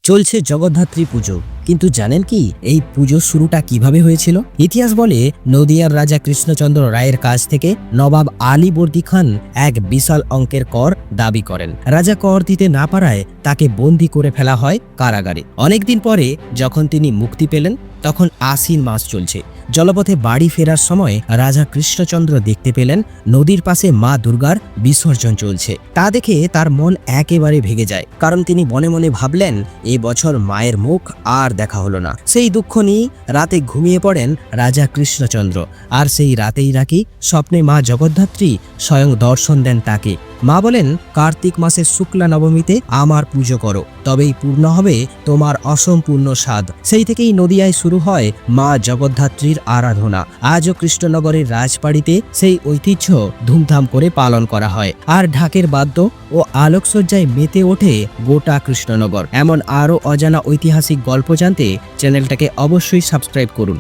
চলছে জগদ্ধাত্রী পুজো। কিন্তু জানেন কি এই পুজোর শুরুটা কিভাবে হয়েছিল? ইতিহাস বলে নদিয়ার রাজা কৃষ্ণচন্দ্র রায়ের কাছ থেকে নবাব আলীবর্দী খান এক বিশাল অঙ্কের কর দাবি করেন। রাজা কর দিতে না পারায় তাকে বন্দী করে ফেলা হয় কারাগারে। অনেকদিন পরে যখন তিনি মুক্তি পেলেন তখন আশ্বিন মাস চলছে। জলপথে বাড়ি ফেরার সময় রাজা কৃষ্ণচন্দ্র দেখতে পেলেন নদীর পাশে মা দুর্গার বিসর্জন চলছে। তা দেখে তার মন একেবারে ভেঙে যায়, কারণ তিনি মনে মনে ভাবলেন এই বছর মায়ের মুখ আর দেখা হলো না। সেই দুঃখ নিয়ে রাতে ঘুমিয়ে পড়েন রাজা কৃষ্ণচন্দ্র। আর সেই রাতেই নাকি স্বপ্নে মা জগদ্ধাত্রী স্বয়ং দর্শন দেন তাকে। মা বলেন, কার্তিক মাসের শুক্লা নবমীতে আমার পুজো করো, তবেই পূর্ণ হবে তোমার অসম্পূর্ণ স্বাদ। সেই থেকেই নদিয়ায় শুরু হয় মা জগদ্ধাত্রীর আরাধনা। আজও কৃষ্ণনগরের রাজবাড়িতে সেই ঐতিহ্য ধুমধাম করে পালন করা হয়। আর ঢাকের বাদ্য ও আলোকসজ্জায় মেতে ওঠে গোটা কৃষ্ণনগর। এমন আরও অজানা ঐতিহাসিক গল্প জানতে চ্যানেলটাকে অবশ্যই সাবস্ক্রাইব করুন।